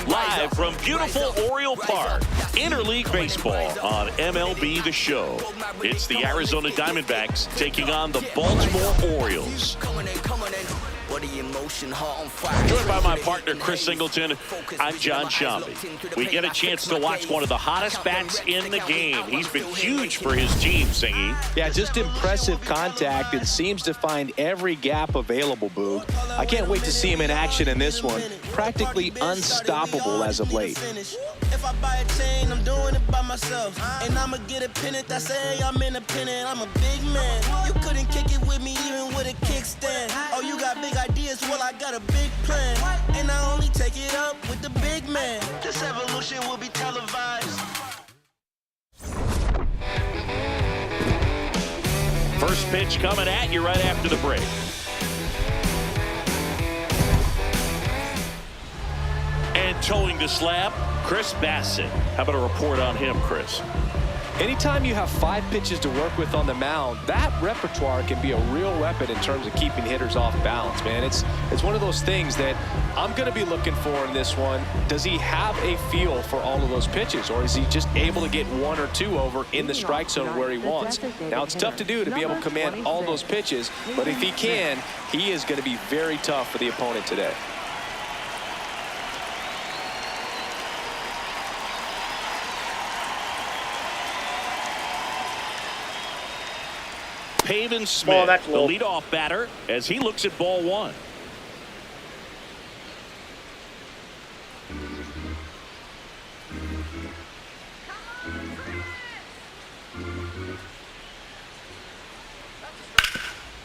Live from beautiful Oriole Park, Interleague Baseball on MLB The Show. It's the Arizona Diamondbacks taking on the Baltimore Orioles. Joined by my partner, Chris Singleton, I'm John Shambi. We get a chance to watch one of the hottest bats in the game. He's been huge for his team, Singy. Yeah, just impressive contact and seems to find every gap available, Boog. I can't wait to see him in action in this one. Practically unstoppable as of late. If I buy a chain, I'm doing it by myself. And I'ma get a pennant that say I'm independent. I'm a big man. You couldn't kick it with me even with a kickstand. Oh, you got big ideas? Well, I got a big plan. And I only take it up with the big man. This evolution will be televised. First pitch coming at you right after the break. And towing the slab, Chris Bassett. How about a report on him, Chris? Anytime you have 5 pitches to work with on the mound, that repertoire can be a real weapon in terms of keeping hitters off balance, man. It's one of those things that I'm going to be looking for in this one. Does he have a feel for all of those pitches, or is he just able to get 1 or 2 over in the strike zone where he wants? Now, it's tough to do to be able to command all those pitches, but if he can, he is going to be very tough for the opponent today. Pavin Smith, the leadoff batter, as he looks at ball 1.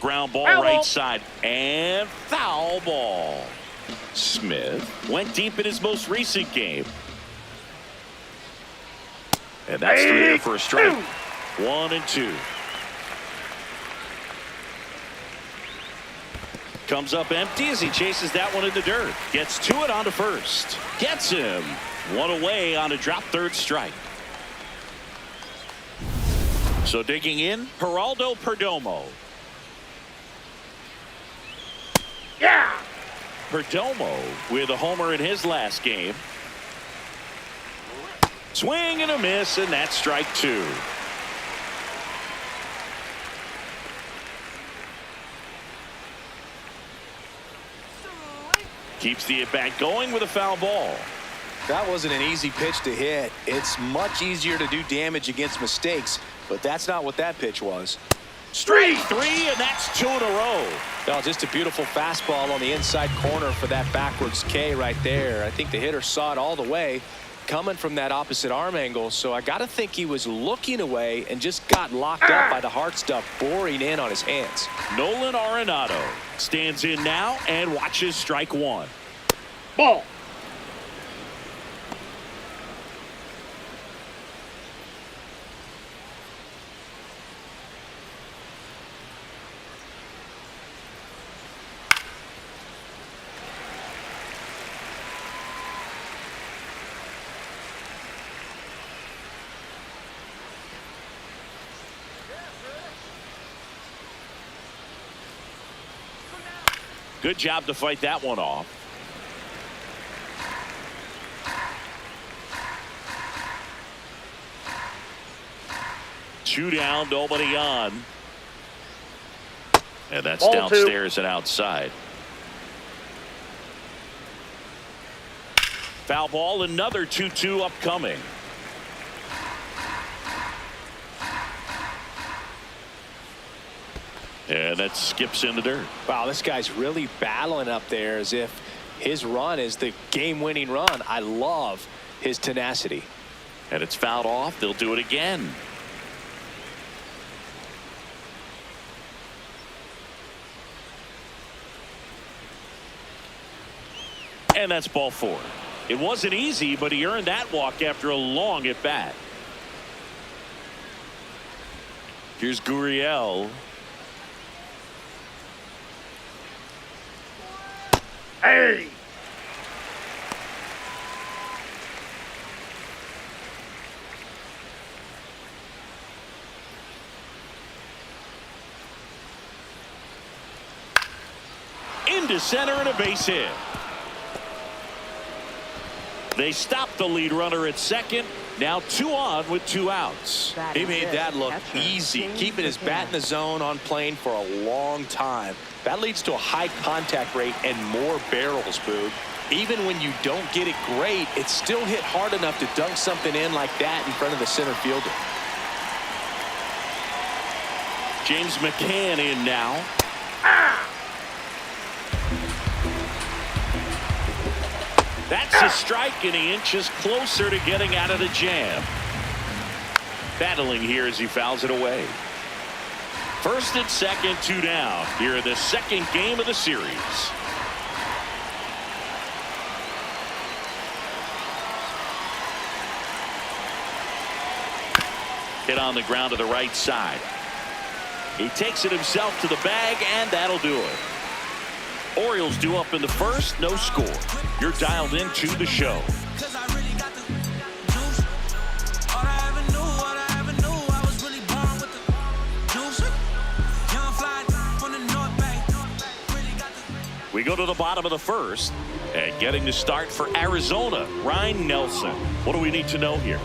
Ground ball right side and foul ball. Smith went deep in his most recent game. And that's 3 for a strike. 1 and 2. Comes up empty as he chases that one in the dirt. Gets to it onto first. Gets him. 1 away on a drop third strike. So digging in, Geraldo Perdomo. Yeah! Perdomo with a homer in his last game. Swing and a miss, and that's strike 2. Keeps the at-bat going with a foul ball. That wasn't an easy pitch to hit. It's much easier to do damage against mistakes, but that's not what that pitch was. Straight 3, and that's 2 in a row. Oh, just a beautiful fastball on the inside corner for that backwards K right there. I think the hitter saw it all the way coming from that opposite arm angle, so I got to think he was looking away and just got locked up by the hard stuff boring in on his hands. Nolan Arenado stands in now and watches strike 1. Ball. Good job to fight that one off. Two down, nobody on. And that's Ball downstairs 2. and outside. Foul ball, another 2-2 upcoming. And that skips in the dirt. Wow, this guy's really battling up there as if his run is the game-winning run. I love his tenacity. And it's fouled off. They'll do it again. And that's ball 4. It wasn't easy, but he earned that walk after a long at bat. Here's Gurriel. Hey! Into center and a base hit. They stop the lead runner at second. Now 2 on with 2 outs. He made that look easy, keeping his bat in the zone on plane for a long time. That leads to a high contact rate and more barrels, Boog. Even when you don't get it great, it's still hit hard enough to dunk something in like that in front of the center fielder. James McCann in now. That's a strike, and he inches closer to getting out of the jam. Battling here as he fouls it away. First and second, 2 down here in the second game of the series. Hit on the ground to the right side. He takes it himself to the bag, and that'll do it. Orioles due up in the first, no score. You're dialed into the show. We go to the bottom of the first, and getting the start for Arizona, Ryan Nelson. What do we need to know here?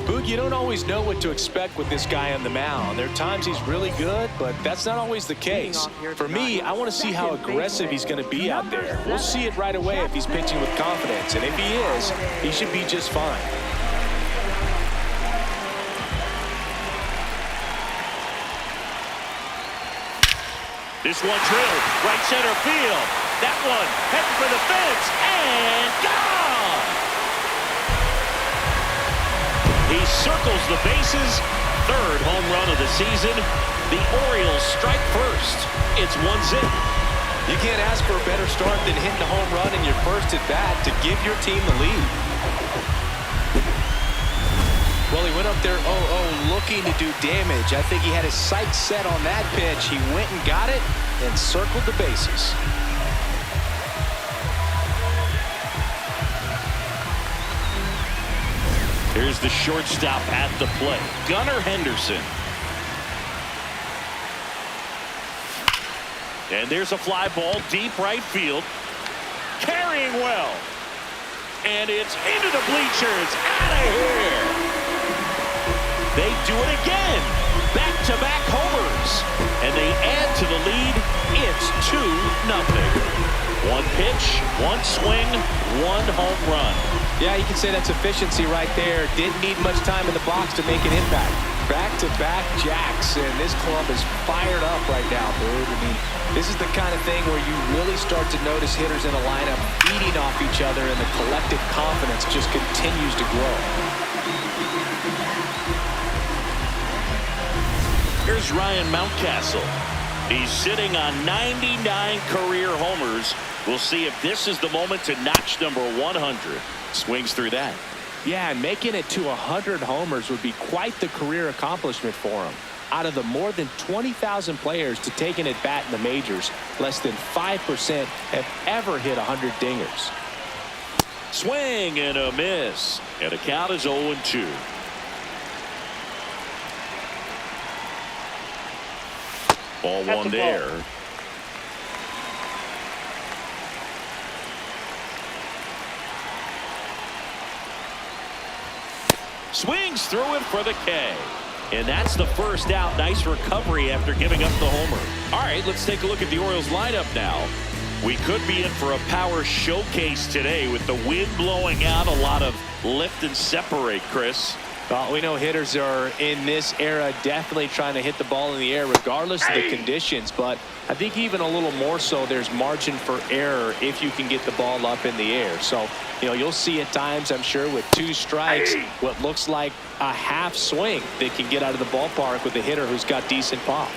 Boog, you don't always know what to expect with this guy on the mound. There are times he's really good, but that's not always the case. For me, I want to see how aggressive he's going to be out there. We'll see it right away if he's pitching with confidence, and if he is, he should be just fine. This one drilled right center field. That one heading for the fence and gone. He circles the bases. Third home run of the season. The Orioles strike first. It's 1-0. You can't ask for a better start than hitting a home run in your first at bat to give your team the lead. Well, he went up there 0-0 looking to do damage. I think he had his sights set on that pitch. He went and got it and circled the bases. Here's the shortstop at the plate, Gunnar Henderson. And there's a fly ball deep right field. Carrying well. And it's into the bleachers. Out of here. They do it again. Back-to-back homers. And they add to the lead. It's 2-0. 1 pitch, 1 swing, 1 home run. Yeah, you can say that's efficiency right there. Didn't need much time in the box to make an impact. Back-to-back jacks, and this club is fired up right now, dude. I mean, this is the kind of thing where you really start to notice hitters in a lineup feeding off each other, and the collective confidence just continues to grow. Here's Ryan Mountcastle. He's sitting on 99 career homers. We'll see if this is the moment to notch number 100. Swings through that. Yeah, and making it to 100 homers would be quite the career accomplishment for him. Out of the more than 20,000 players to take an at-bat in the majors, less than 5% have ever hit 100 dingers. Swing and a miss. And the count is 0-2. Ball one there. Swings through it for the K. And that's the first out. Nice recovery after giving up the homer. All right, let's take a look at the Orioles lineup now. We could be in for a power showcase today with the wind blowing out. A lot of lift and separate, Chris. Well, we know hitters are in this era definitely trying to hit the ball in the air regardless of the conditions, but I think even a little more so there's margin for error if you can get the ball up in the air. So, you know, you'll see at times, I'm sure, with 2 strikes, what looks like a half swing that can get out of the ballpark with a hitter who's got decent pop.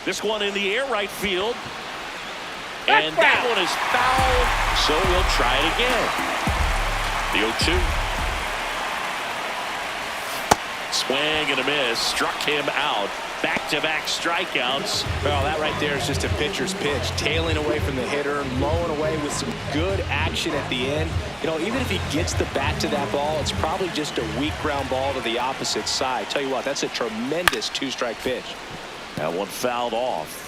This one in the air right field. And that one is foul, so we'll try it again. The 0-2. Swing and a miss. Struck him out. Back-to-back strikeouts. Well, that right there is just a pitcher's pitch. Tailing away from the hitter, lowing away with some good action at the end. You know, even if he gets the bat to that ball, it's probably just a weak ground ball to the opposite side. Tell you what, that's a tremendous 2-strike pitch. That one fouled off.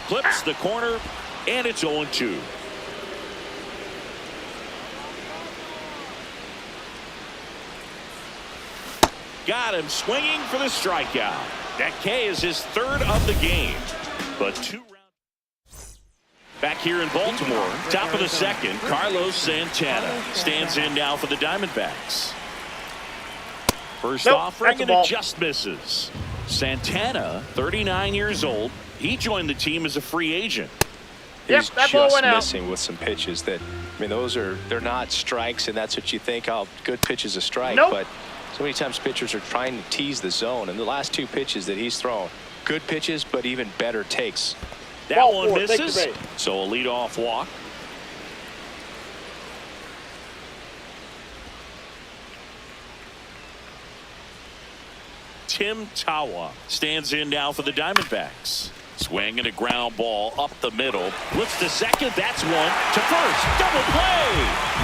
clips the corner, and it's 0-2. Got him swinging for the strikeout. That K is his third of the game. But 2 rounds. Back here in Baltimore, top of the second, Carlos Santana stands in now for the Diamondbacks. First offering, and it just misses. Santana, 39 years old. He joined the team as a free agent. He's that ball just went out. missing with some pitches that, I mean, they're not strikes, and that's what you think. Oh, good pitch is a strike. Nope. But so many times pitchers are trying to tease the zone, and the last 2 pitches that he's thrown, good pitches, but even better takes. That Ball one four, take misses. the bait. So a leadoff walk. Tim Tawa stands in now for the Diamondbacks. Swing and a ground ball up the middle. Blitz to second. That's one to first. Double play.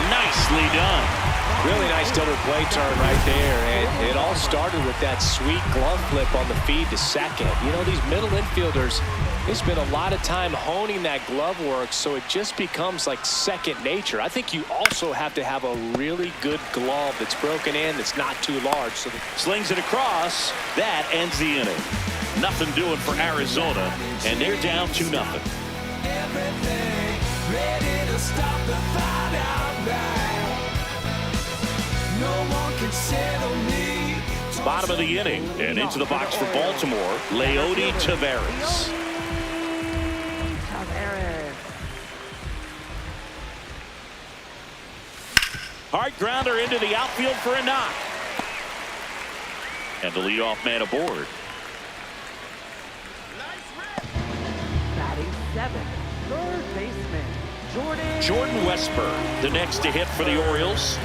Nicely done. Really nice double play turn right there, and it all started with that sweet glove flip on the feed to second. You know, these middle infielders, they spend a lot of time honing that glove work, so it just becomes like second nature. I think you also have to have a really good glove that's broken in, that's not too large. So Slings it across. That ends the inning. Nothing doing for Arizona, and they're down 2-0. Everything ready to stop the fight outright. No one can settle me. Bottom of the inning, and into the box for Baltimore, Leody Taveras. Hard grounder into the outfield for a knock. And the leadoff man aboard. Batting 7th, third baseman, Jordan Westburg, the next to hit for the Orioles.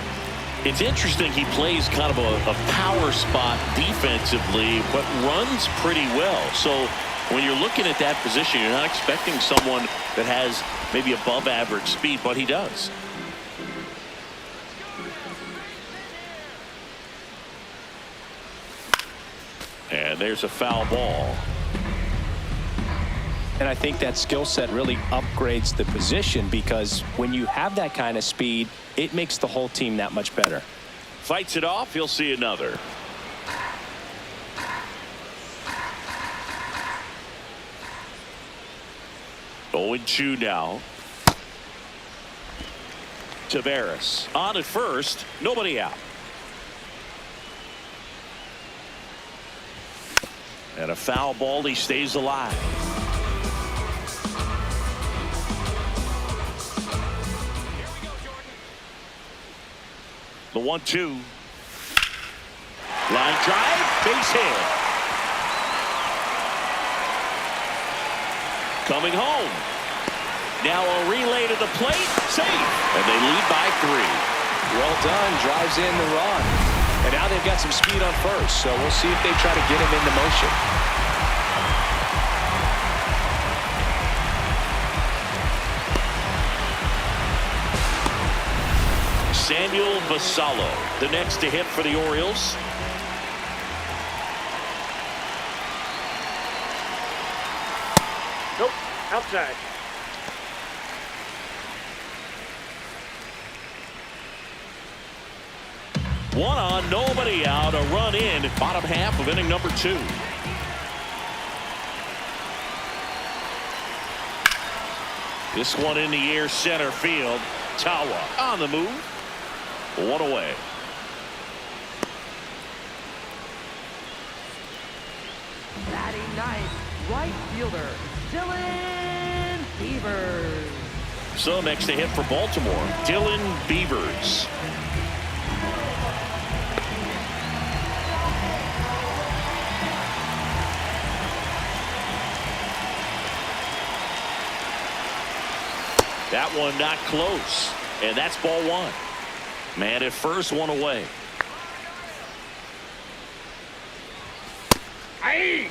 It's interesting, he plays kind of a power spot defensively, but runs pretty well. So when you're looking at that position, you're not expecting someone that has maybe above average speed, but he does. And there's a foul ball. And I think that skill set really upgrades the position, because when you have that kind of speed, it makes the whole team that much better. Fights it off. He'll see another. Going 2 now. Taveras on at first. Nobody out. And a foul ball. He stays alive. The 1-2. Line drive, base hit. Coming home. Now a relay to the plate, safe. And they lead by 3. Well done, drives in the run. And now they've got some speed on first, so we'll see if they try to get him into motion. Samuel Basallo, the next to hit for the Orioles. Nope, outside. One on, nobody out, a run in, bottom half of inning number 2. This one in the air, center field. Tawa on the move. 1 away. batting 9th, right fielder, Dylan Beavers. So next to hit for Baltimore, Dylan Beavers. That one not close, and that's ball 1. Man at first, 1 away. Aye.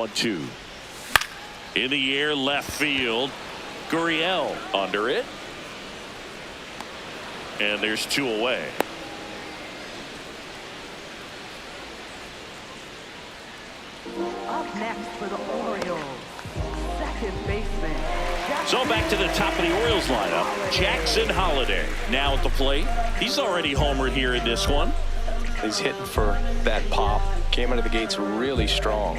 1-2. In the air, left field. Gurriel under it. And there's 2 away. Up next for the Orioles, second baseman. So back to the top of the Orioles lineup, Jackson Holliday now at the plate. He's already homered here in this one. He's hitting for that pop. Came out of the gates really strong.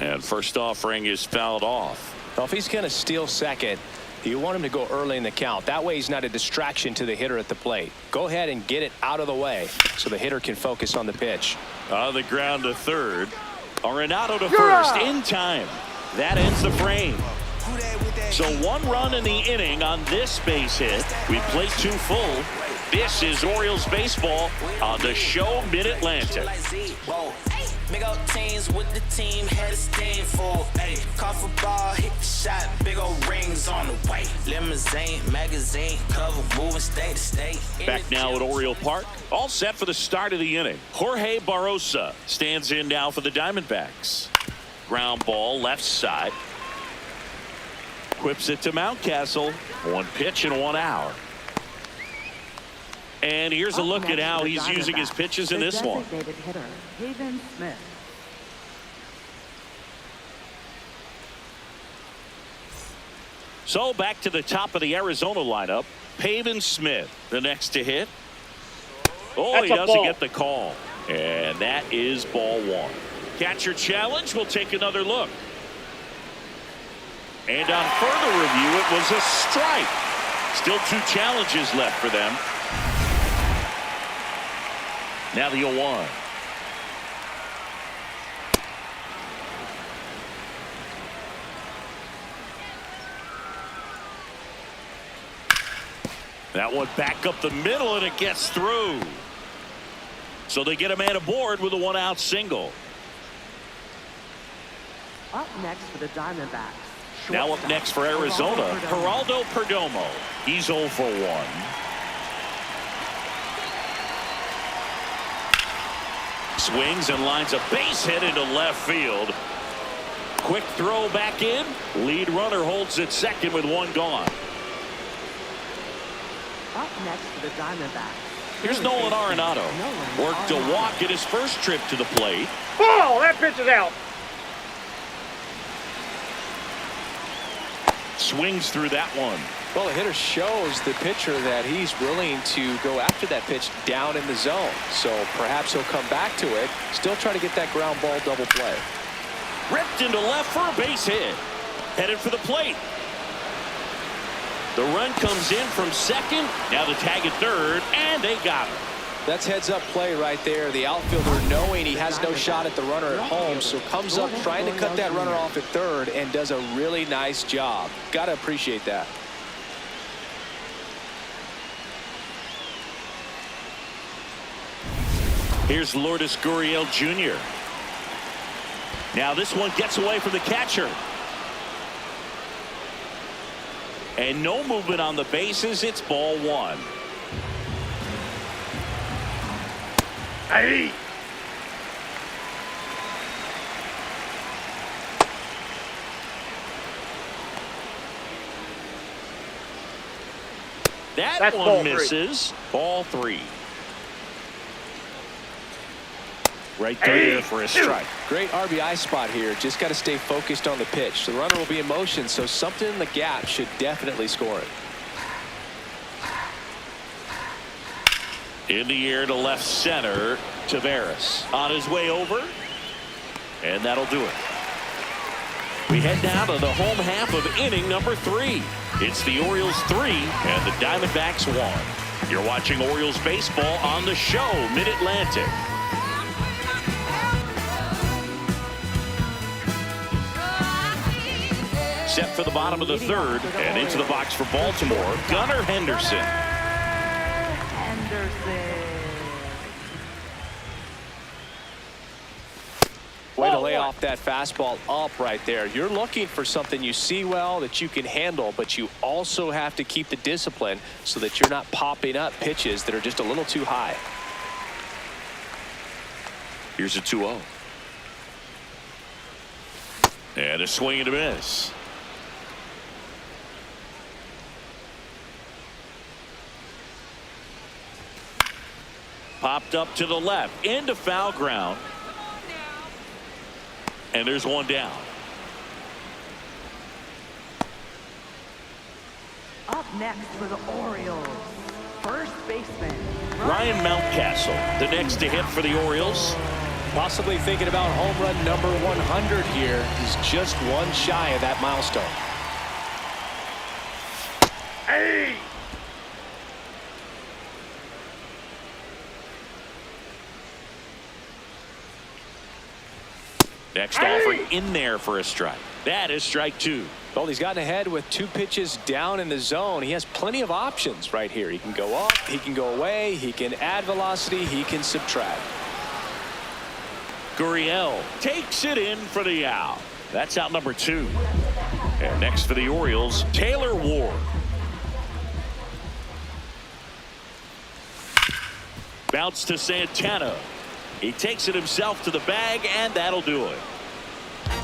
And first offering is fouled off. Well, if he's going to steal second, you want him to go early in the count. That way he's not a distraction to the hitter at the plate. Go ahead and get it out of the way so the hitter can focus on the pitch. On the ground to third. Arenado to first in time. That ends the frame. So 1 run in the inning on this base hit. We played 2 full. This is Orioles baseball on the show Mid-Atlantic. Big old teams with the team, had a stand for. Ayy, call for ball, hit the shot, big old rings on the way. Limousine, magazine, cover, moving state to state. Back now at Oriole Park, all set for the start of the inning. Jorge Barrosa stands in now for the Diamondbacks. Ground ball, left side. Whips it to Mountcastle. 1 pitch and 1 out. And here's a look at how he's using his pitches in this one. Designated hitter, Pavin Smith. So back to the top of the Arizona lineup. Pavin Smith, the next to hit. Oh, That's he a doesn't ball. get the call. And that is ball 1. Catcher challenge. We'll take another look. And on further review, it was a strike. Still 2 challenges left for them. Now the 0-1. That one back up the middle, and it gets through. So they get a man aboard with a 1-out single. Up next for the Diamondbacks. Now up next for Arizona, Geraldo Perdomo. He's 0 for 1. Swings and lines a base hit into left field. Quick throw back in. Lead runner holds at second with 1 gone. Up next for the Diamondbacks. Here's Nolan Arenado. Worked a walk at his first trip to the plate. Ball! That pitch is out. Swings through that one. Well, the hitter shows the pitcher that he's willing to go after that pitch down in the zone. So perhaps he'll come back to it. Still try to get that ground ball double play. Ripped into left for a base hit. Headed for the plate. The run comes in from second. Now the tag at third, and they got him. That's heads-up play right there. The outfielder knowing he has no shot at the runner at home, so comes up trying to cut that runner off at third and does a really nice job. Got to appreciate that. Here's Lourdes Gurriel Jr. Now this one gets away from the catcher. And no movement on the bases. It's ball 1. Hey! That's ball one 3. misses. Ball 3. Right there for a strike. Great RBI spot here. Just got to stay focused on the pitch. The runner will be in motion, so something in the gap should definitely score it. In the air to left center, Taveras on his way over, and that'll do it. We head now to the home half of inning number 3. It's the Orioles 3 and the Diamondbacks 1. You're watching Orioles baseball on the show Mid-Atlantic. Set for the bottom of the 3rd, and into the box for Baltimore, Gunnar Henderson. Way to lay off that fastball up right there. You're looking for something you see well that you can handle, but you also have to keep the discipline so that you're not popping up pitches that are just a little too high. Here's a 2-0. And a swing and a miss. Popped up to the left into foul ground. And there's one down. Up next for the Orioles, first baseman Ryan Mountcastle, the next to hit for the Orioles. Possibly thinking about home run number 100 here. He's just one shy of that milestone. Hey! Next offering in there for a strike. That is strike 2. Well, he's gotten ahead with 2 pitches down in the zone. He has plenty of options right here. He can go up, he can go away, he can add velocity, he can subtract. Gurriel takes it in for the out. That's out number 2. And next for the Orioles, Taylor Ward. Bounce to Santana. He takes it himself to the bag, and that'll do it.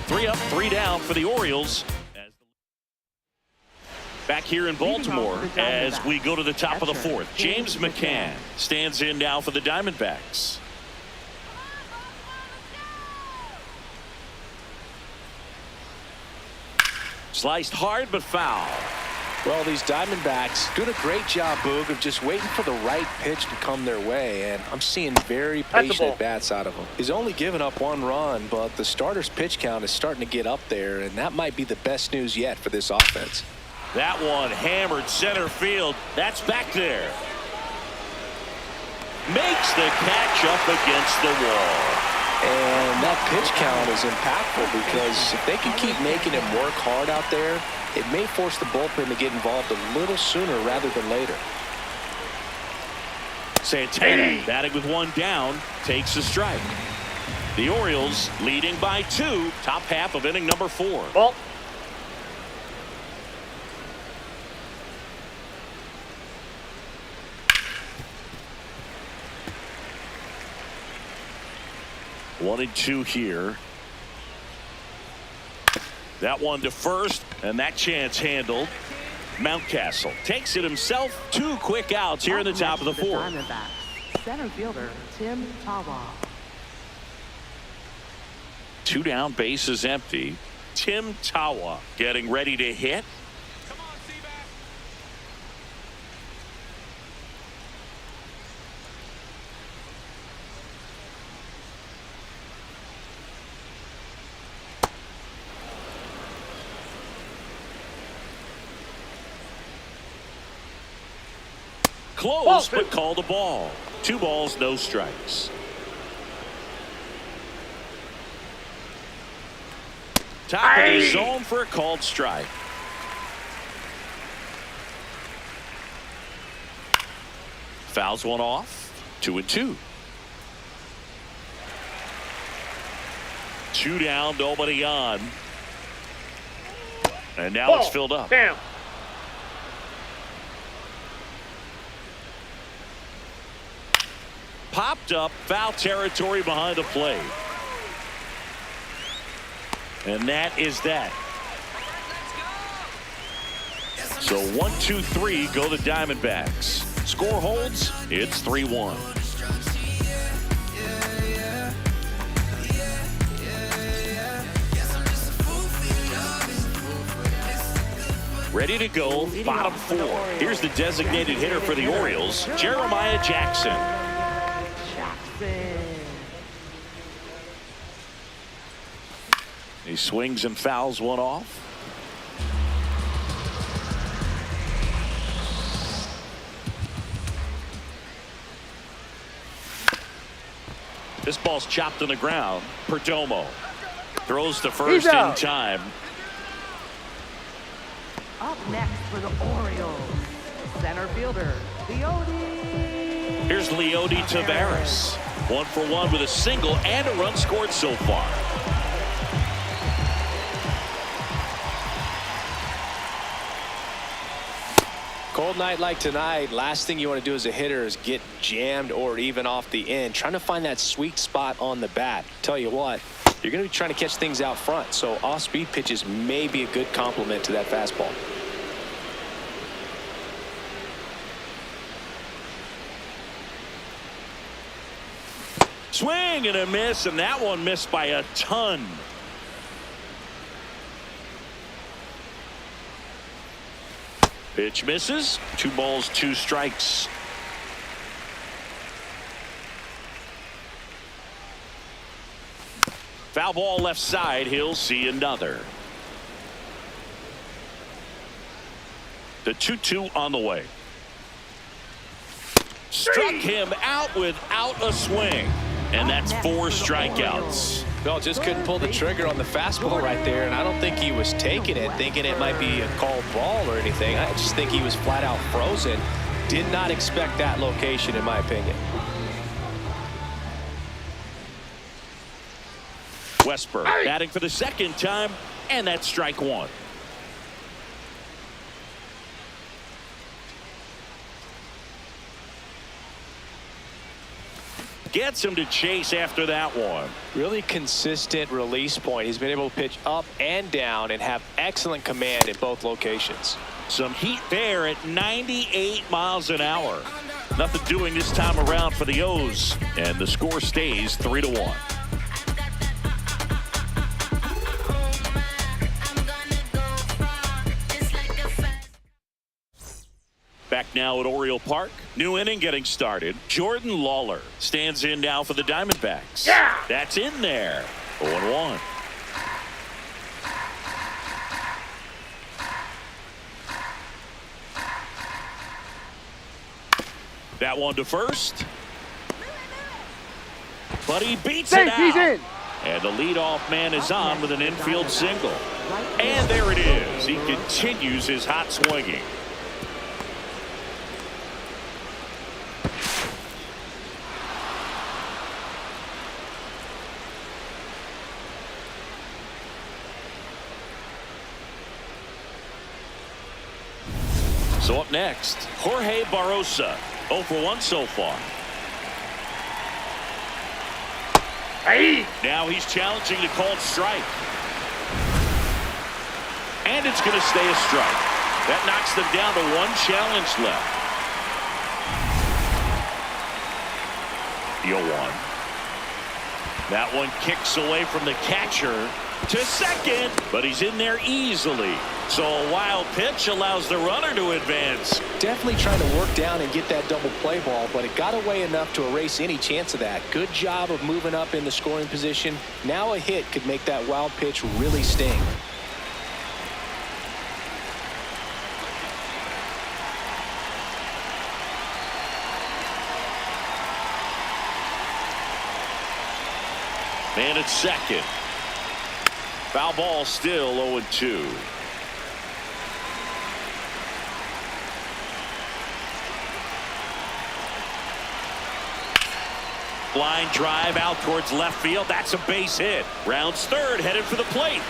3 up, 3 down for the Orioles. Back here in Baltimore as we go to the top of the 4th. James McCann stands in now for the Diamondbacks. Sliced hard but foul. Well, these Diamondbacks doing a great job, Boog, of just waiting for the right pitch to come their way, and I'm seeing very patient at-bats out of him. He's only given up 1 run, but the starter's pitch count is starting to get up there, and that might be the best news yet for this offense. That one hammered center field. That's back there. Makes the catch up against the wall. And that pitch count is impactful because if they can keep making him work hard out there, it may force the bullpen to get involved a little sooner rather than later. Santana batting with 1 down, takes a strike. The Orioles leading by 2, top half of inning number 4. Ball. One and 2 here. That one to first, and that chance handled. Mountcastle takes it himself. 2 quick outs here in the top of the 4th. Center fielder Tim Tawa. 2 down, bases empty. Tim Tawa getting ready to hit. Close, but called a ball. 2 balls, no strikes. Top of the zone for a called strike. Fouls one off. 2 and 2. 2 down, nobody on. And now it's filled up. Down. Popped up, foul territory behind the plate. And that is that. So 1, 2, 3 go the Diamondbacks. Score holds, it's 3-1. Ready to go, bottom 4. Here's the designated hitter for the Orioles, Jeremiah Jackson. He swings and fouls one off. This ball's chopped on the ground. Perdomo throws to first in time. Up next for the Orioles, center fielder Leody. Here's Leody Taveras. 1 for 1 with a single and a run scored so far. cold night like tonight, last thing you want to do as a hitter is get jammed or even off the end. Trying to find that sweet spot on the bat. Tell you what, you're going to be trying to catch things out front, so off-speed pitches may be a good complement to that fastball. Swing and a miss, and that one missed by a ton. Pitch misses. 2 balls, 2 strikes. Foul ball left side. He'll see another. The 2-2 on the way. Struck him out without a swing. And that's 4 strikeouts. No, just couldn't pull the trigger on the fastball right there, and I don't think he was taking it, thinking it might be a called ball or anything. I just think he was flat out frozen. Did not expect that location, in my opinion. Westberg batting for the 2nd time, and that's strike 1. Gets him to chase after that one. Really consistent release point. He's been able to pitch up and down and have excellent command in both locations. Some heat there at 98 miles an hour. Nothing doing this time around for the O's, and the score stays 3-1. Back now at Oriole Park. New inning getting started. Jordan Lawler stands in now for the Diamondbacks. Yeah! That's in there. 0-1. That one to first. But he beats it out. He's in. And the leadoff man is on with an infield single. And there it is. He continues his hot swinging. So up next, Jorge Barrosa, 0 for 1 so far. Hey! Now he's challenging the called strike. And it's going to stay a strike. That knocks them down to 1 challenge left. The 0-1. That one kicks away from the catcher to second, but he's in there easily. So a wild pitch allows the runner to advance. Definitely trying to work down and get that double play ball, but it got away enough to erase any chance of that. Good job of moving up in the scoring position. Now a hit could make that wild pitch really sting. Man at second. Foul ball, still 0-2. Line drive out towards left field. That's a base hit. Rounds third, headed for the plate.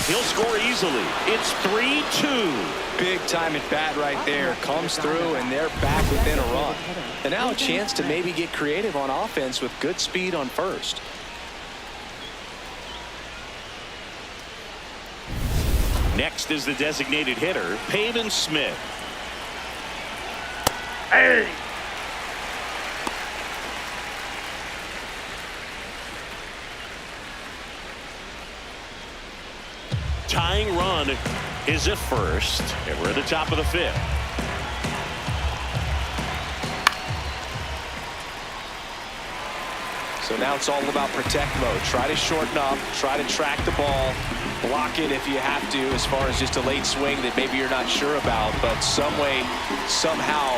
He'll score easily. It's 3-2. Big time at bat right there. Comes through, and they're back within a run. And now a chance to maybe get creative on offense with good speed on first. Next is the designated hitter, Peyton Smith. Hey! Tying run is at first, and we're at the top of the 5th. So now it's all about protect mode. Try to shorten up, try to track the ball, block it if you have to, as far as just a late swing that maybe you're not sure about, but some way, somehow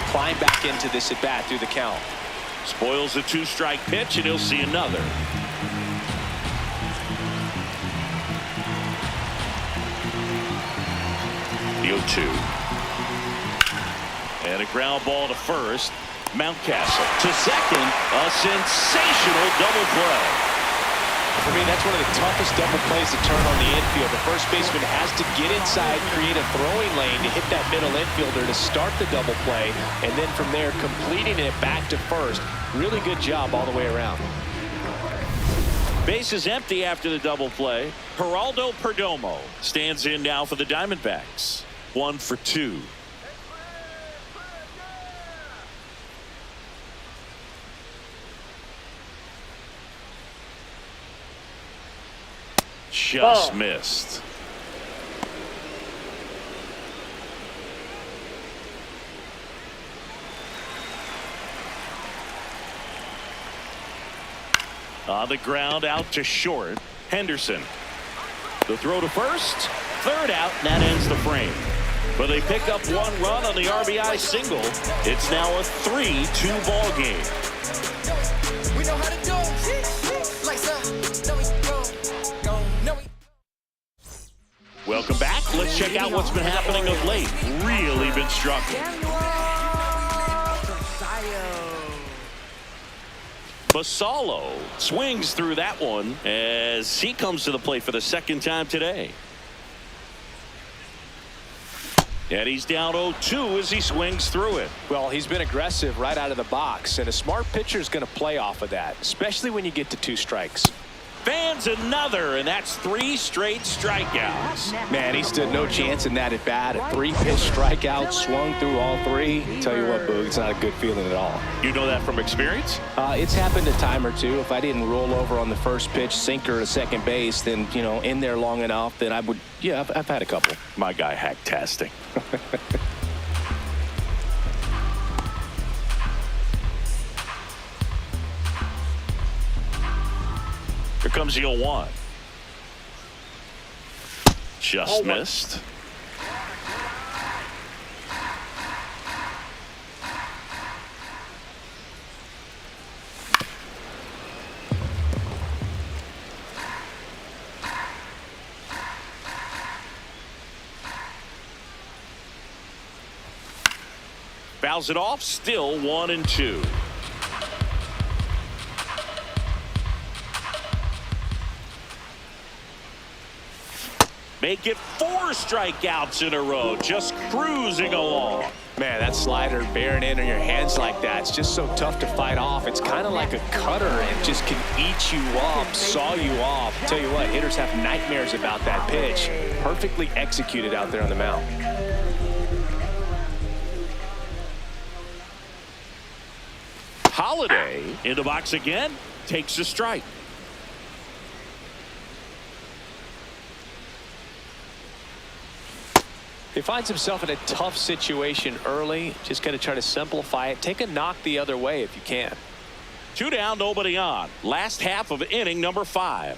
climb back into this at bat through the count. Spoils the 2-strike pitch, and he'll see another. The 0-2. And a ground ball to first. Mountcastle to second. A sensational double play. for me, that's one of the toughest double plays to turn on the infield. The first baseman has to get inside, create a throwing lane to hit that middle infielder to start the double play, and then from there completing it back to first. Really good job all the way around. Base is empty after the double play. Geraldo Perdomo stands in now for the Diamondbacks. 1 for 2. Just missed. On the ground, out to short. Henderson. The throw to first. Third out, and that ends the frame. But they pick up 1 run on the RBI single. It's now a 3-2 ball game. We know how to do it. Like Welcome back. Let's check out what's been happening of late. Really been struggling. Basallo swings through that one as he comes to the plate for the second time today. And he's down 0-2 as he swings through it. Well, he's been aggressive right out of the box, and a smart pitcher is going to play off of that, especially when you get to 2 strikes. Fans another, and that's 3 straight strikeouts. Man, he stood no chance in that at bat. A 3-pitch strikeout, swung through all 3. Tell you what, Boog, it's not a good feeling at all. You know that from experience? It's happened a time or two. If I didn't roll over on the first pitch, sinker to second base, then, you know, in there long enough, then I would, yeah, I've had a couple. My guy hack-tasting. Here comes the 0-1. Just missed. Fouls it off, still 1-2. Make it 4 strikeouts in a row, just cruising along. Man, that slider bearing in on your hands like that, it's just so tough to fight off. It's kind of like a cutter and just can eat you up, saw you off. Tell you what, hitters have nightmares about that pitch. Perfectly executed out there on the mound. Holiday in the box again, takes a strike. He finds himself in a tough situation early. Just got to try to simplify it. Take a knock the other way if you can. 2 down, nobody on. Last half of inning number 5.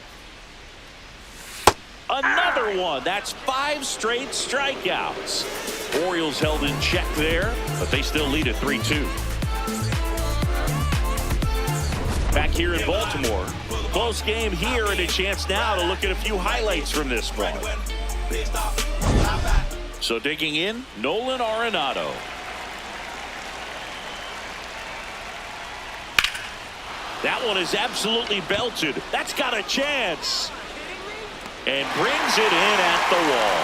Another one. That's 5 straight strikeouts. Orioles held in check there, but they still lead at 3-2. Back here in Baltimore. Close game here, and a chance now to look at a few highlights from this one. So digging in, Nolan Arenado. That one is absolutely belted. That's got a chance. And brings it in at the wall.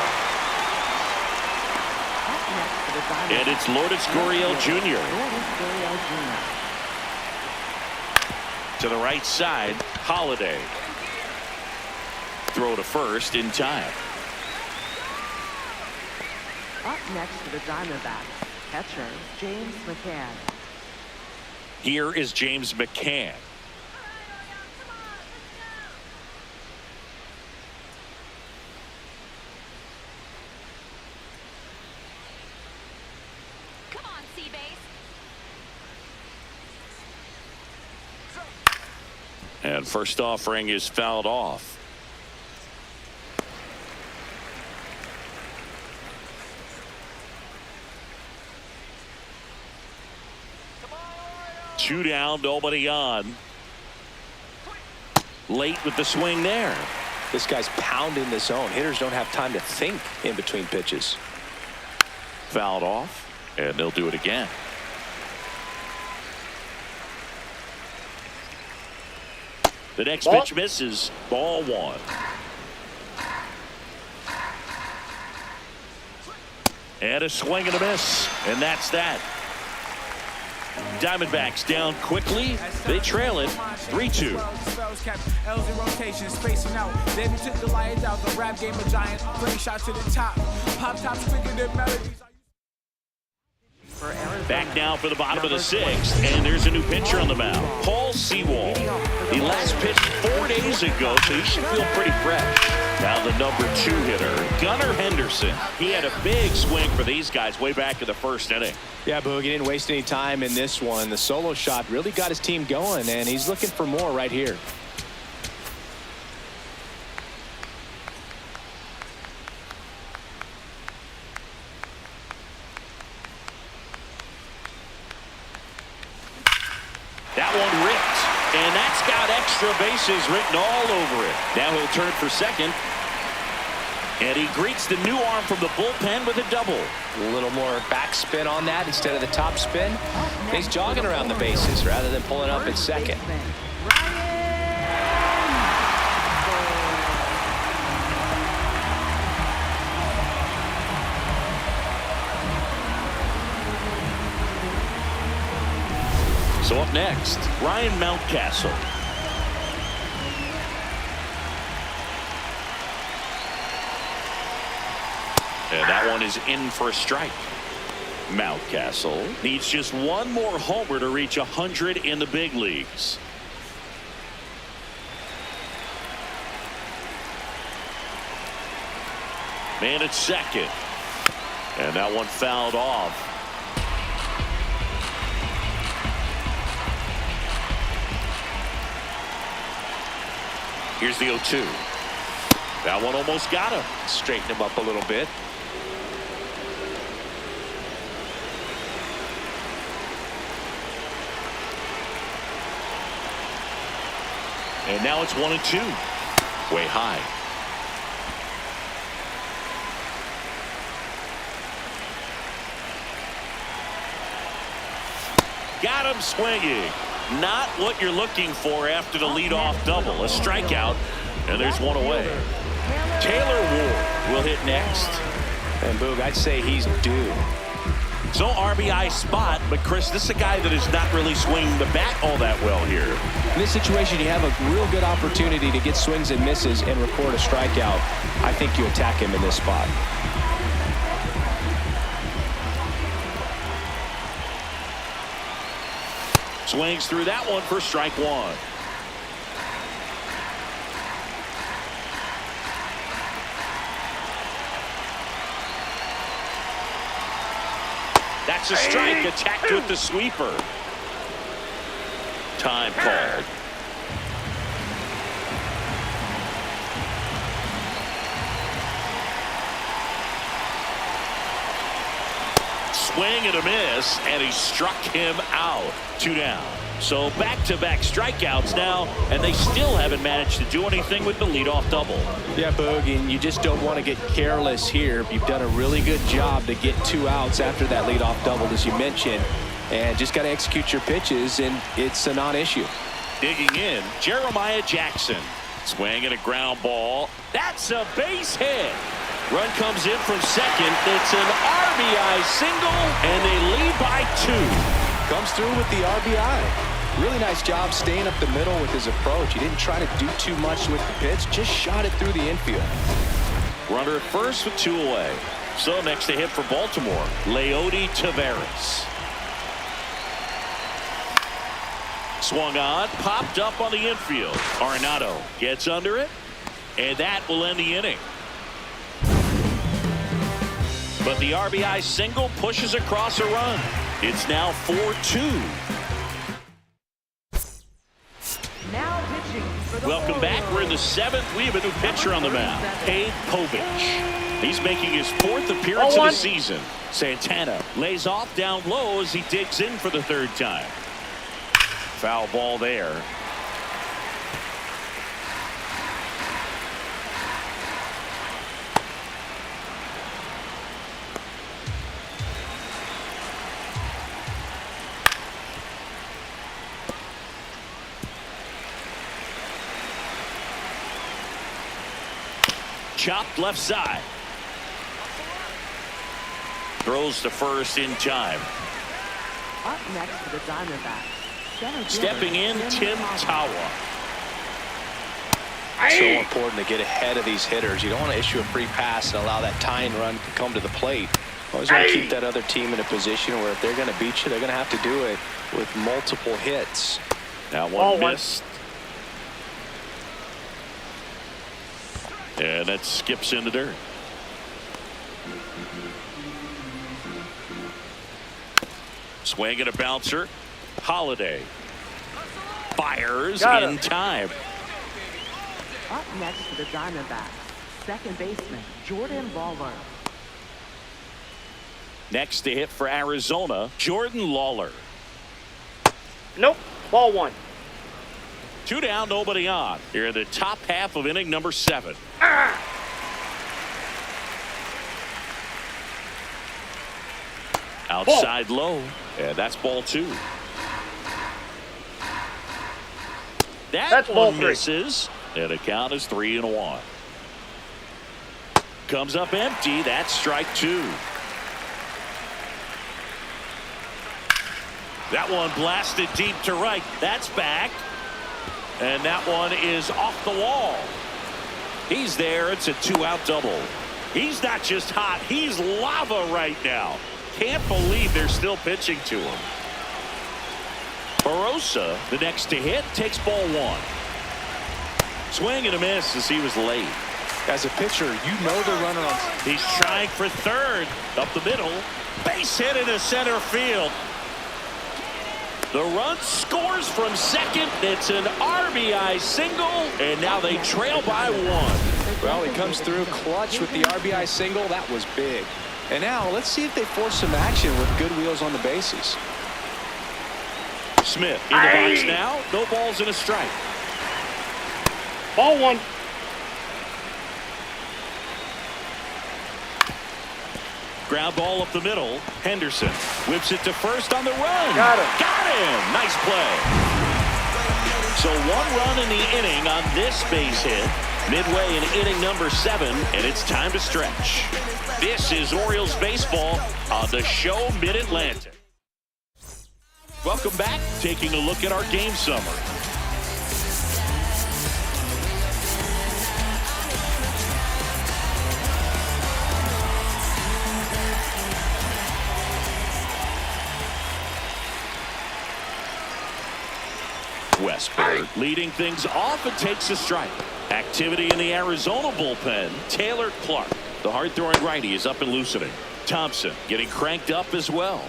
And it's Lourdes Gurriel Jr. To the right side, Holiday. Throw to first in time. Up next to the Diamondbacks, catcher James McCann. Here is James McCann. Come on, Seabase. And first offering is fouled off. Two down, nobody on. Late with the swing there. This guy's pounding the zone. Hitters don't have time to think in between pitches. Fouled off, and they'll do it again. The next pitch misses. Ball 1. And a swing and a miss. And that's that. Diamondbacks down quickly. They trail it 3-2. L's in rotation, spacing out. Then he took the lions out. The rap game of giant. Bring shot to the top. Pop tops quicker than melodies. Back now for the bottom of the 6th, and there's a new pitcher on the mound, Paul Sewall. He last pitched 4 days ago, so he should feel pretty fresh. Now the number 2 hitter, Gunnar Henderson. He had a big swing for these guys way back in the 1st inning. Yeah, Boog, he didn't waste any time in this one. The solo shot really got his team going, and he's looking for more right here. That one ripped, and that's got extra bases written all over it. Now he'll turn for second, and he greets the new arm from the bullpen with a double. A little more backspin on that instead of the top spin. He's jogging around the bases rather than pulling up at second. So up next, Ryan Mountcastle. And that one is in for a strike. Mountcastle needs just one more homer to reach 100 in the big leagues. Man at second. And that one fouled off. Here's the 0-2. That one almost got him. Straighten him up a little bit. And now it's 1-2. Way high. Got him swinging. Not what you're looking for after the leadoff double. A strikeout, and there's one away. Taylor Ward will hit next. And Boog, I'd say he's due. So RBI spot, but Chris, this is a guy that is not really swinging the bat all that well here. In this situation, you have a real good opportunity to get swings and misses and record a strikeout. I think you attack him in this spot. Swings through that one for strike 1. That's a strike, attacked with the sweeper. Time called. Swing and a miss, and he struck him out. 2 down. So back-to-back strikeouts now, and they still haven't managed to do anything with the leadoff double. Yeah, Boog, and you just don't want to get careless here. You've done a really good job to get 2 outs after that leadoff double, as you mentioned, and just got to execute your pitches, and it's a non-issue. Digging in, Jeremiah Jackson. Swing and a ground ball. That's a base hit. Run comes in from second. It's an RBI single, and they lead by 2. Comes through with the RBI. Really nice job staying up the middle with his approach. He didn't try to do too much with the pitch, just shot it through the infield. Runner at first with 2 away. So next to hit for Baltimore, Leody Taveras. Swung on, popped up on the infield. Arenado gets under it, and that will end the inning. But the RBI single pushes across a run. It's now 4-2. Now pitching for the Welcome back. We're in the 7th. We have a new pitcher on the mound, Cade Povich. He's making his 4th appearance of the season. Santana lays off down low as he digs in for the 3rd time. Foul ball there. Chopped left side. Throws to first in time. Up next for the Diamondbacks. Stepping in, Tim Tawa. So important to get ahead of these hitters. You don't want to issue a free pass and allow that tying run to come to the plate. Always want to keep that other team in a position where if they're going to beat you, they're going to have to do it with multiple hits. That one missed. And that skips in the dirt. Swing and a bouncer. Holiday fires in time. Up next for the Diamondbacks, second baseman Jordan Lawler. Next to hit for Arizona, Jordan Lawler. Nope. Ball 1. 2 down, nobody on. Here in the top half of inning number 7. Outside low, and that's ball 2. That's ball one 3. misses, and the count is 3-1. Comes up empty. That's strike 2. That one blasted deep to right. That's back. And that one is off the wall. He's there. It's a 2-out double. He's not just hot. He's lava right now. Can't believe they're still pitching to him. Barossa, the next to hit, takes ball 1. Swing and a miss as he was late. As a pitcher, you know the runner on. He's trying for third. Up the middle. Base hit into center field. The run scores from second. It's an RBI single, and now they trail by 1. Well, he comes through clutch with the RBI single. That was big. And now let's see if they force some action with good wheels on the bases. Smith in the box now. No balls and a strike. Ball 1. Ground ball up the middle. Henderson whips it to first on the run. Got him. Got him. Nice play. So 1 run in the inning on this base hit. Midway in inning number 7, and it's time to stretch. This is Orioles baseball on the show Mid-Atlantic. Welcome back. Taking a look at our game summary. Westberg leading things off and takes a strike. Activity in the Arizona bullpen. Taylor Clark, the hard-throwing righty, is up and loosening. Thompson getting cranked up as well.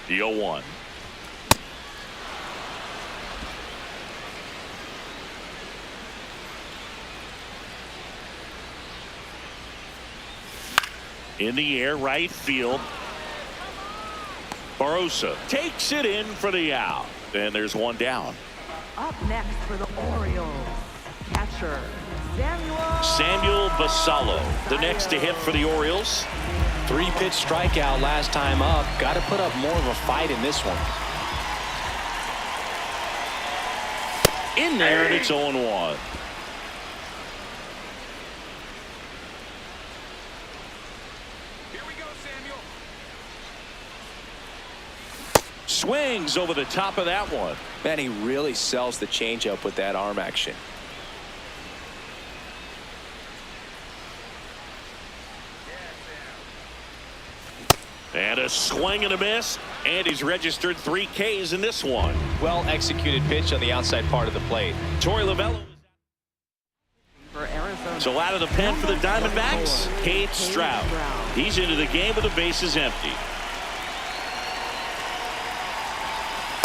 The 0-1. In the air, right field. Barossa takes it in for the out. And there's 1 down. Up next for the Orioles, catcher Samuel Basallo, the next to hit for the Orioles. 3-pitch strikeout last time up. Got to put up more of a fight in this one. In there, and it's 0-1. Swings over the top of that one. Man, he really sells the changeup with that arm action. And a swing and a miss, and he's registered 3 Ks in this one. Well executed pitch on the outside part of the plate. Torey Lovello. for Arizona. So out of the pen for the Diamondbacks, Cade Stroud. He's into the game with the bases empty.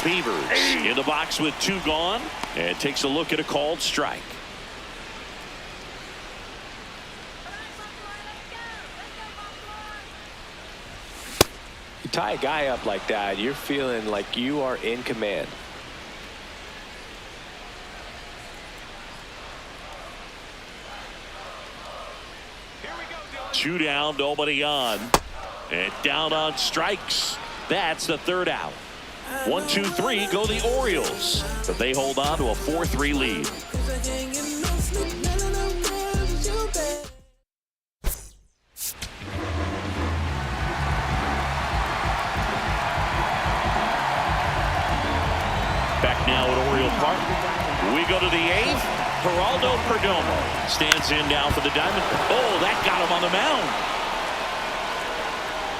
Beavers in the box with 2 gone, and takes a look at a called strike. You tie a guy up like that, you're feeling like you are in command. Two down, nobody on. And down on strikes. That's the 3rd out. 1, 2, 3 go the Orioles, but they hold on to a 4-3 lead. Back now at Oriole Park. We go to the 8th. Geraldo Perdomo stands in now for the Diamondbacks. Oh, that got him on the mound.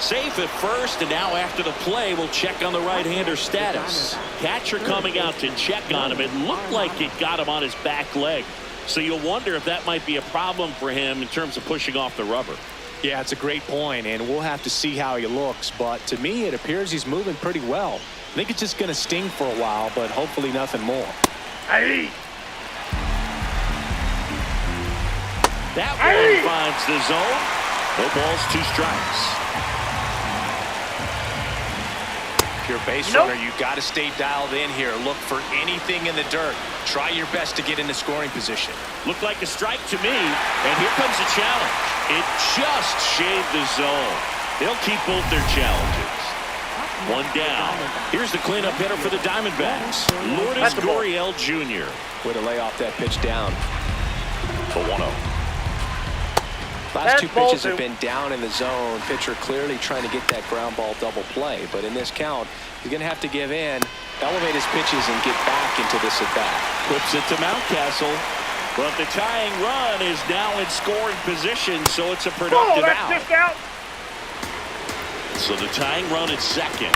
Safe at first, and now after the play, we'll check on the right-hander status. Catcher coming out to check on him. It looked like it got him on his back leg. So you'll wonder if that might be a problem for him in terms of pushing off the rubber. Yeah, it's a great point, and we'll have to see how he looks. But to me, it appears he's moving pretty well. I think it's just going to sting for a while, but hopefully nothing more. Hey. That one finds the zone. No balls, 2 strikes. If you're a base runner, you got to stay dialed in here. Look for anything in the dirt. Try your best to get into scoring position. Looked like a strike to me, and here comes the challenge. It just shaved the zone. They'll keep both their challenges. 1 down. Here's the cleanup hitter for the Diamondbacks, Lourdes Gurriel Jr. Way to lay off that pitch down. For 1-0. Last 2 pitches have been down in the zone. Pitcher clearly trying to get that ground ball double play. But in this count, he's going to have to give in, elevate his pitches, and get back into this at-bat. Flips it to Mountcastle. But the tying run is now in scoring position, so it's a productive out. So the tying run at second.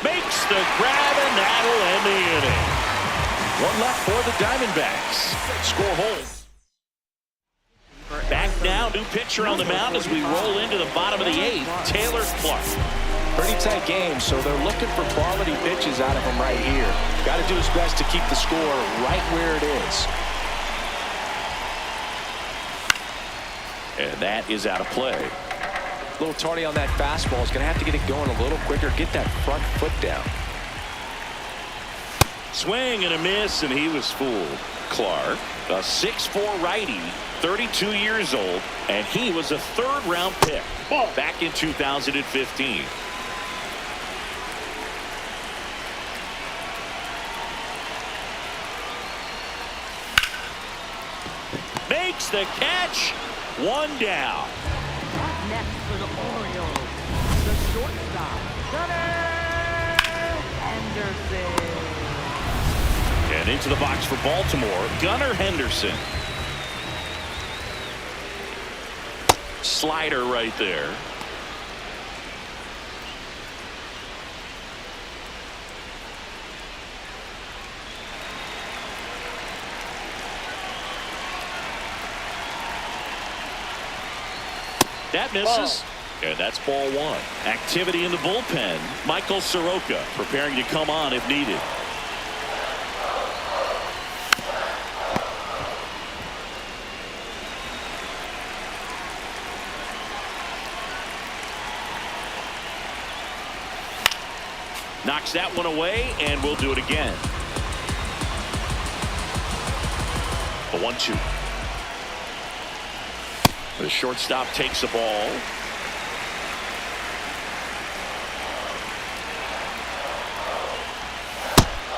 Makes the grab, and that'll end the inning. 1 left for the Diamondbacks. Score hold. Back now, new pitcher on the mound as we roll into the bottom of the 8th, Taylor Clark. Pretty tight game, so they're looking for quality pitches out of him right here. Got to do his best to keep the score right where it is. And that is out of play. A little tardy on that fastball. Is going to have to get it going a little quicker. Get that front foot down. Swing and a miss, and he was fooled. Clark, a 6'4" righty, 32 years old, and he was a 3rd-round pick back in 2015. Makes the catch. 1 down. Up next for the Orioles, the shortstop, Gunnar Henderson. And into the box for Baltimore, Gunnar Henderson. Slider right there. That misses. And that's ball 1. Activity in the bullpen. Michael Soroka preparing to come on if needed. Knocks that one away, and we'll do it again. A 1-2. The shortstop takes the ball.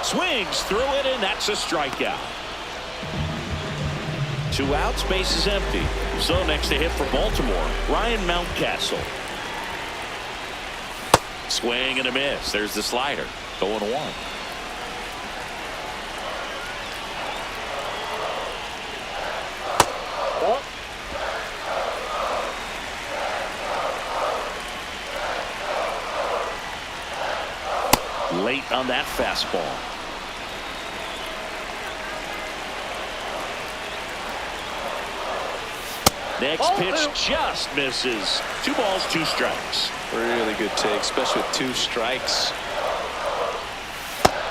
Swings through it, and that's a strikeout. 2 outs, base is empty. So next to hit for Baltimore, Ryan Mountcastle. Swing and a miss. There's the slider. 0-1. Late on that fastball. Next pitch just misses. 2 balls, 2 strikes. Really good take, especially with 2 strikes.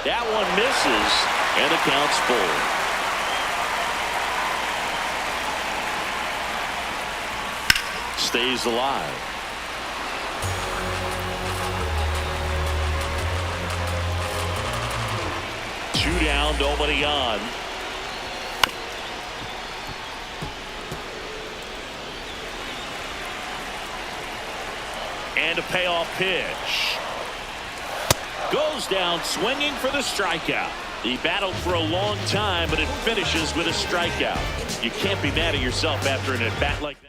That one misses, and the count's full. Stays alive. Two down, nobody on. And a payoff pitch. Goes down swinging for the strikeout. He battled for a long time, but it finishes with a strikeout. You can't be mad at yourself after an at-bat like that.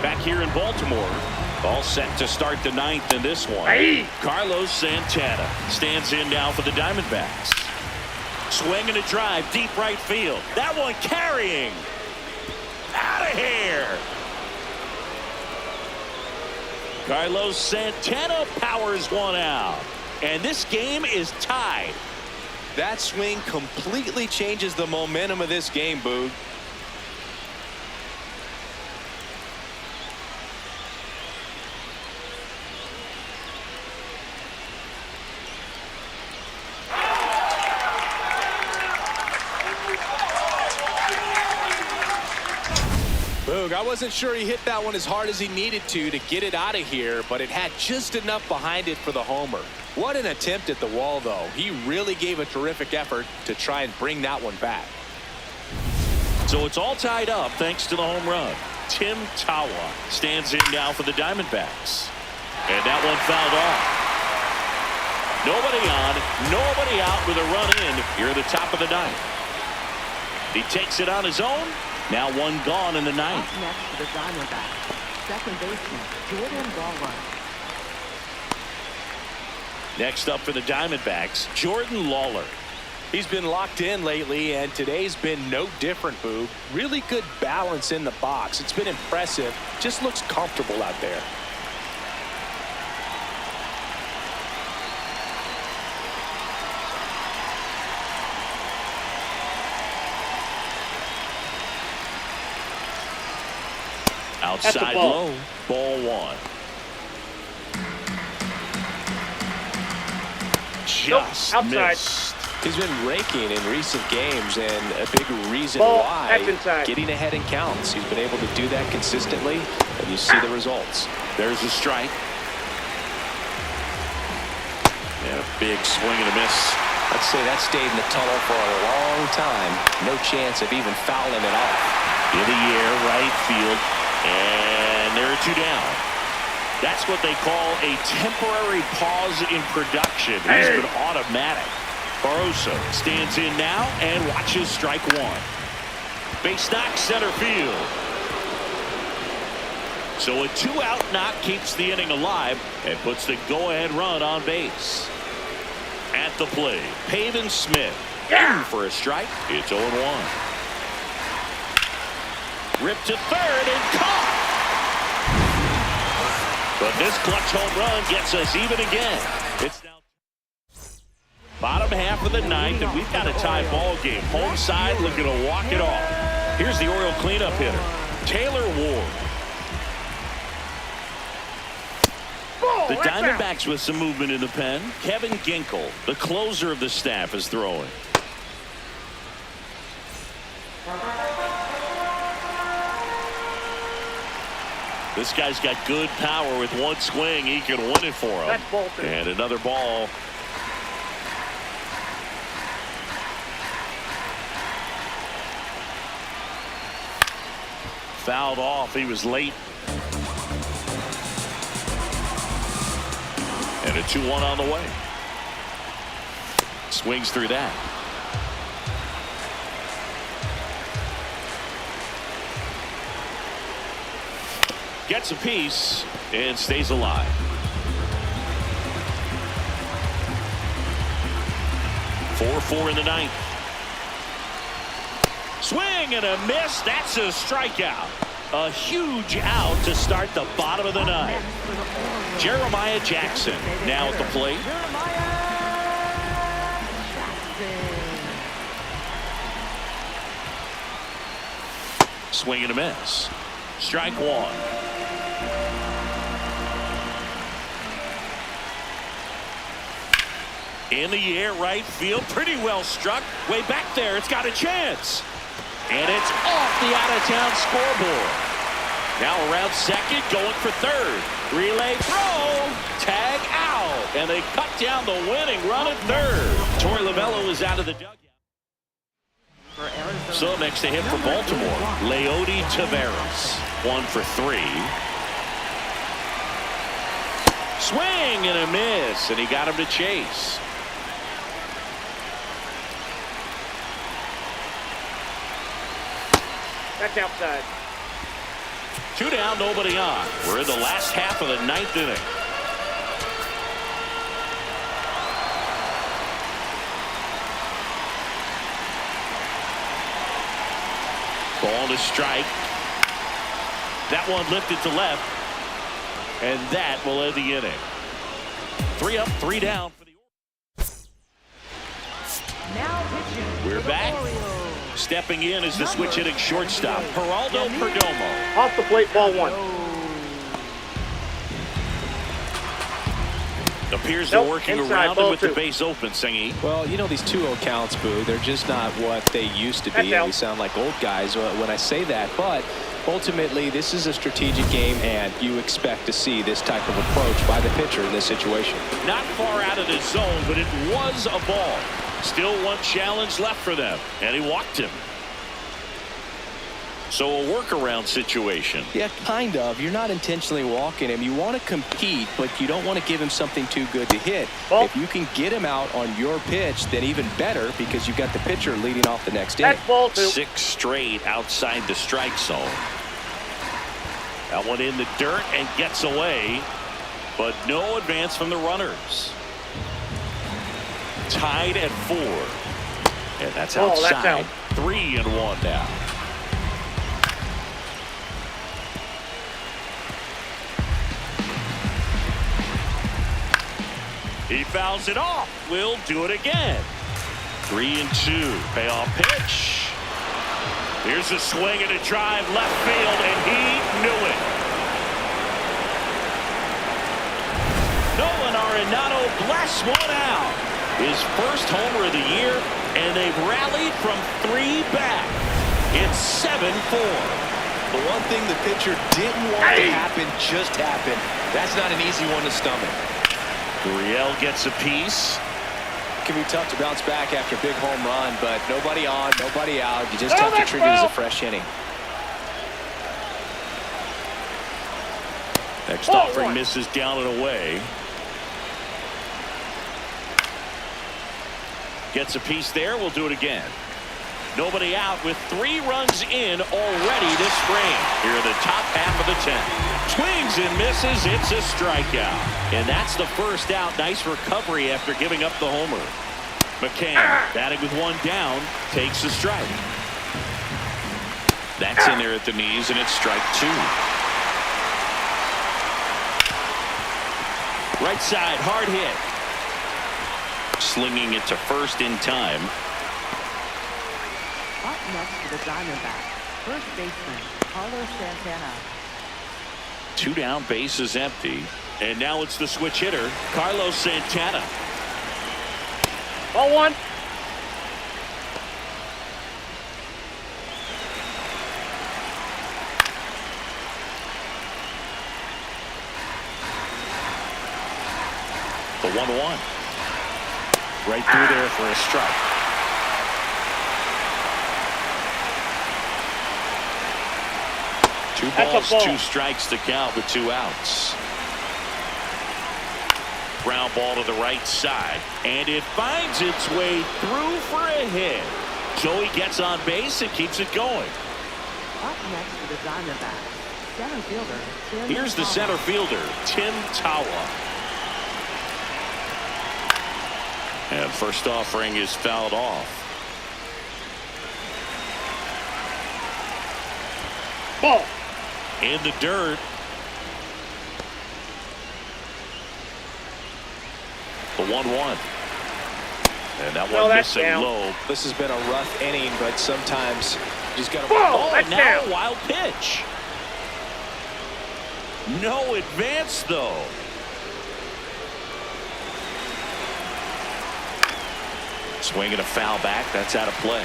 Back here in Baltimore, all set to start the ninth in this one. Hey. Carlos Santana stands in now for the Diamondbacks. Swing and a drive, deep right field. That one carrying. Out of here. Carlos Santana powers one out. And this game is tied. That swing completely changes the momentum of this game, Boog. I wasn't sure he hit that one as hard as he needed to get it out of here, but it had just enough behind it for the homer. What an attempt at the wall, though. He really gave a terrific effort to try and bring that one back. So it's all tied up thanks to the home run. Tim Tawa stands in now for the Diamondbacks. And that one fouled off. Nobody on, nobody out with a run in here at the top of the ninth. He takes it on his own. Now one gone in the ninth. Up next to the Diamondbacks, second baseman Jordan Lawler. Next up for the Diamondbacks, Jordan Lawler. He's been locked in lately, and today's been no different, Boog. Really good balance in the box. It's been impressive. Just looks comfortable out there. Outside low, ball one. Just outside. missed. He's been raking in recent games, and a big reason Ball, why that's inside. getting ahead in counts. He's been able to do that consistently, and you see the results. There's a strike. And a big swing and a miss. I'd say that stayed in the tunnel for a long time. No chance of even fouling it off. In the air, right field. And there are two down. That's what they call a temporary pause in production. It's been automatic. Barroso stands in now and watches strike one. Base knock center field. So a two-out knock keeps the inning alive and puts the go-ahead run on base. At the plate, Pavin Smith. In for a strike. It's 0-1. Ripped to third and caught. But this clutch home run gets us even again. It's now bottom half of the ninth, and we've got a tie ball game. Home side looking to walk it off. Here's the Oriole cleanup hitter, Taylor Ward. The Diamondbacks with some movement in the pen. Kevin Ginkel, the closer of the staff, is throwing. This guy's got good power. With one swing, he can win it for him. That's Bolton. And another ball. Fouled off. He was late. And a 2-1 on the way. Swings through that. Gets a piece and stays alive. Four in the ninth. Swing and a miss. That's a strikeout. A huge out to start the bottom of the ninth. Jeremiah Jackson now at the plate. Swing and a miss. Strike one. In the air, right field, pretty well struck. Way back there, it's got a chance. And it's off the out-of-town scoreboard. Now around second, going for third. Relay throw, tag out, and they cut down the winning run at third. Torey Lovello is out of the dugout. So next to him for Baltimore, Leody Taveras, 1 for 3. Swing and a miss, and he got him to chase. That's outside. 2 down, nobody on. We're in the last half of the 9th inning. Ball to strike. That one lifted to left. And that will end the inning. 3 up, 3 down for the Now pitching. We're back. Stepping in is the switch hitting shortstop, Geraldo Perdomo. Off the plate, ball 1. Appears they're working inside, around him ball with 2. the base open, Singy. Well, you know, these 2-0 counts, Boo, they're just not what they used to be. That's out. We sound like old guys when I say that, but ultimately this is a strategic game, and you expect to see this type of approach by the pitcher in this situation. Not far out of the zone, but it was a ball. Still one challenge left for them, and he walked him. So a workaround situation. Yeah, kind of. You're not intentionally walking him. You want to compete, but you don't want to give him something too good to hit. Ball. If you can get him out on your pitch, then even better, because you've got the pitcher leading off the next inning. That's ball 2. 6 straight outside the strike zone. That one in the dirt and gets away, but no advance from the runners. Tied at 4. And that's outside. That's out. 3-1 now. He fouls it off. We'll do it again. 3-2. Payoff pitch. Here's a swing and a drive left field, and he knew it. Nolan Arenado blasts one out. His first homer of the year, and they've rallied from 3 back. It's 7-4. The one thing the pitcher didn't want to happen just happened. That's not an easy one to stomach. Gurriel gets a piece. It can be tough to bounce back after a big home run, but nobody on, nobody out. You just have to treat it as a fresh inning. Next offering misses down and away. Gets a piece there. We'll do it again. Nobody out with 3 runs in already this spring. Here in the top half of the 10th. Swings and misses. It's a strikeout. And that's the first out. Nice recovery after giving up the homer. McCann batting with 1 down. Takes the strike. That's in there at the knees, and it's strike 2. Right side, hard hit. Slinging it to first in time. Up next to the Diamondbacks, first baseman, Carlos Santana. 2 down, base is empty. And now it's the switch hitter, Carlos Santana. Ball 1. The 1-1. Right through there for a strike. Two balls, 2 strikes to count with 2 outs. Ground ball to the right side, and it finds its way through for a hit. So he gets on base and keeps it going. Up next to the Diamondbacks, center fielder, Tim Here's the Tawa. center fielder, Tim Tawa. And first offering is fouled off. Ball. In the dirt. The 1-1. And that one that's missing down. low. This has been a rough inning, but sometimes you just got to. Ball. That's Now down. a wild pitch. No advance Swing and a foul back. That's out of play.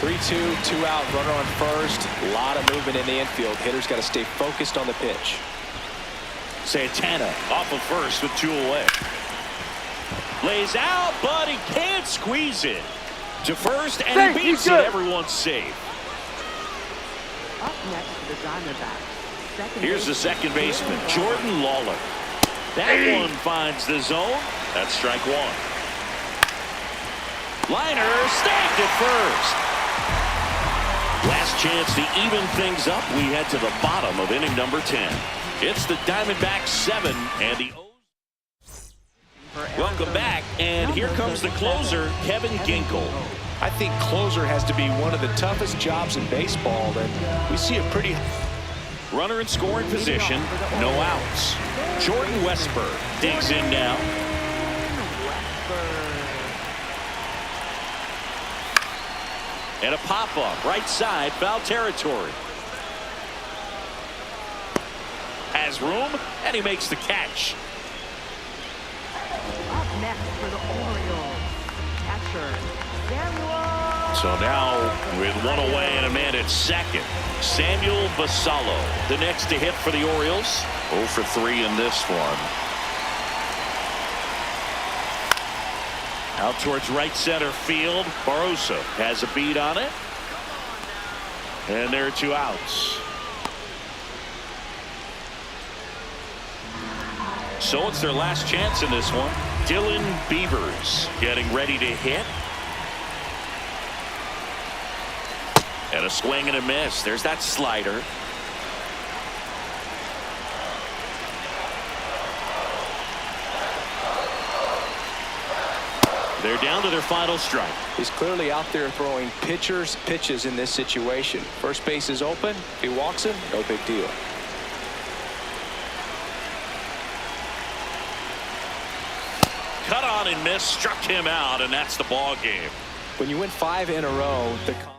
3-2, 2 out, runner on first. A lot of movement in the infield. Hitter's got to stay focused on the pitch. Santana off of first with 2 away. Lays out, but he can't squeeze it to first, and he beats it. Everyone's safe. Up next to the Diamondbacks. Here's the second baseman, Jordan Lawler. That one finds the zone. That's strike 1. Liner snagged at first. Last chance to even things up. We head to the bottom of inning number 10. It's the Diamondbacks 7 and the O's. Welcome back, and here comes the closer, Kevin Ginkel. I think closer has to be one of the toughest jobs in baseball, and we see a pretty... Runner in scoring position, no outs. Jordan Westberg digs in now. And a pop-up, right side, foul territory. Has room, and he makes the catch. Up next for the Orioles, catcher Samuel. So now, with 1 away and a man at second, Samuel Basallo, the next to hit for the Orioles. 0 for 3 in this one. Out towards right center field. Barroso has a beat on it. And there are 2 outs. So it's their last chance in this one. Dylan Beavers getting ready to hit. And a swing and a miss. There's that slider. They're down to their final strike. He's clearly out there throwing pitches in this situation. First base is open. If he walks him, no big deal. Cut on and miss, struck him out, and that's the ball game. When you win 5 in a row, the confidence.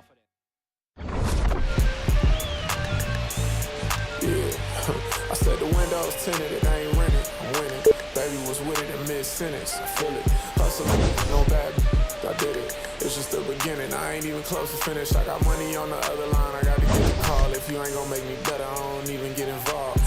I said the windows tinted, it ain't rented. I'm winning. Baby was with it in mid-sentence. I feel it. Hustling, no bad. I did it. It's just the beginning. I ain't even close to finish. I got money on the other line. I got to get a call. If you ain't gonna make me better, I don't even get involved.